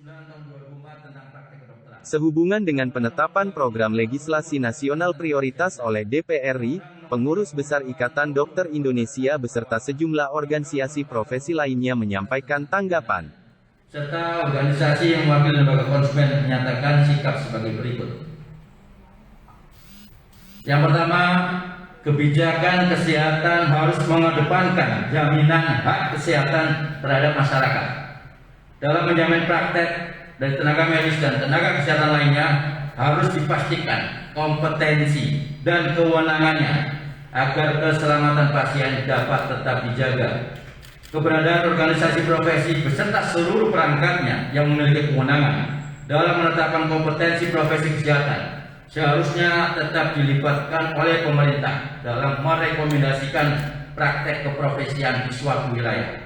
tahun 2004 tentang praktek kedokteran. Sehubungan dengan penetapan program legislasi nasional prioritas oleh DPR RI, pengurus besar Ikatan Dokter Indonesia beserta sejumlah organisasi profesi lainnya menyampaikan tanggapan. Serta organisasi yang mewakili lembaga konsumen menyatakan sikap sebagai berikut. Yang pertama, kebijakan kesehatan harus mengedepankan jaminan hak kesehatan terhadap masyarakat. Dalam menjamin praktek dari tenaga medis dan tenaga kesehatan lainnya, harus dipastikan kompetensi dan kewenangannya agar keselamatan pasien dapat tetap dijaga. Keberadaan organisasi profesi beserta seluruh perangkatnya yang memiliki kewenangan dalam menetapkan kompetensi profesi kesehatan seharusnya tetap dilibatkan oleh pemerintah dalam merekomendasikan praktek keprofesian di suatu wilayah.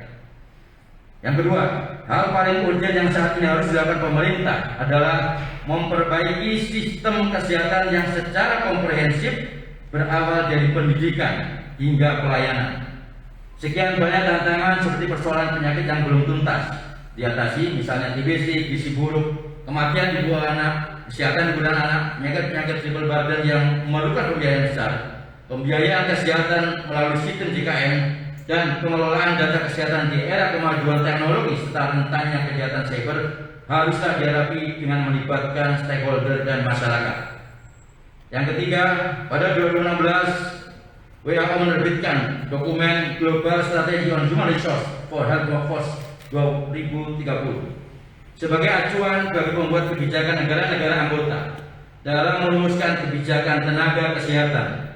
Yang kedua, hal paling urgent yang saat ini harus dilakukan pemerintah adalah memperbaiki sistem kesehatan yang secara komprehensif berawal dari pendidikan hingga pelayanan. Sekian banyak tantangan seperti persoalan penyakit yang belum tuntas diatasi, misalnya TBC, gizi buruk, kematian di bawah anak, kesehatan di bulan anak, penyakit triple burden yang memerlukan pembiayaan besar, pembiayaan kesehatan melalui sistem JKN, dan pengelolaan data kesehatan di era kemajuan teknologi serta rentannya kejahatan cyber haruslah dihadapi dengan melibatkan stakeholder dan masyarakat. Yang ketiga, pada 2016 WHO menerbitkan dokumen Global Strategy on Human Resource for Health Workforce 2030 sebagai acuan bagi pembuat kebijakan negara-negara anggota dalam merumuskan kebijakan tenaga kesehatan.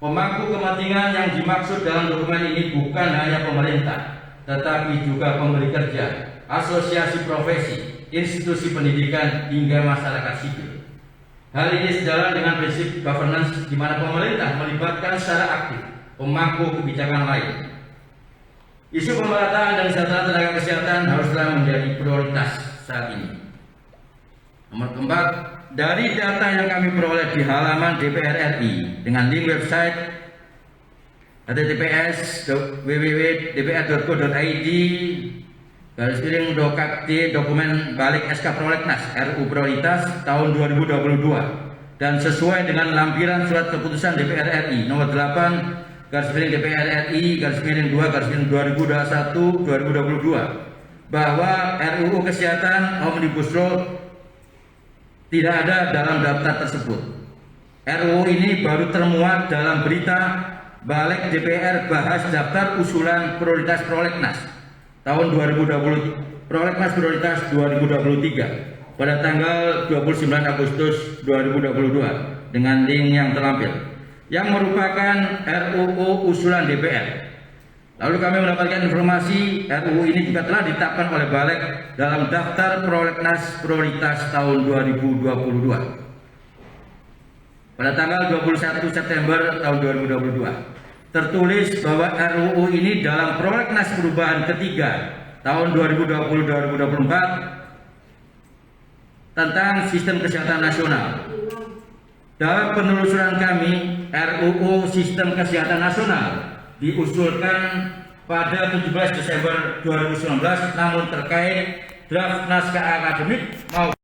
Pemangku kepentingan yang dimaksud dalam dokumen ini bukan hanya pemerintah, tetapi juga pemberi kerja, asosiasi profesi, institusi pendidikan, hingga masyarakat sipil. Hal ini sejalan dengan prinsip governance di mana pemerintah melibatkan secara aktif pemangku kebijakan lain. Isu pemerataan dan kesejahteraan tenaga kesehatan haruslah menjadi prioritas saat ini. Nomor keempat, dari data yang kami peroleh di halaman DPR RI dengan link website https www.dpr.go.id /dokapd dokumen balik SK Prolegnas RU Prioritas tahun 2022 dan sesuai dengan lampiran surat keputusan DPR RI nomor 8 DPR RI /2/2021-2022 bahwa RUU Kesehatan Omnibus Law tidak ada dalam daftar tersebut. RUU ini baru termuat dalam berita Balik DPR bahas daftar usulan prioritas Prolegnas tahun 2020 Prolegnas prioritas 2023 pada tanggal 29 Agustus 2022 dengan link yang terlampir yang merupakan RUU usulan DPR. Lalu kami mendapatkan informasi RUU ini juga telah ditetapkan oleh Balik dalam daftar Prolegnas prioritas tahun 2022 pada tanggal 21 September tahun 2022. Tertulis bahwa RUU ini dalam Prolegnas perubahan ketiga tahun 2020-2024 tentang sistem kesehatan nasional. Dalam penelusuran kami, RUU sistem kesehatan nasional diusulkan pada 17 Desember 2019 namun terkait draft naskah akademik maupun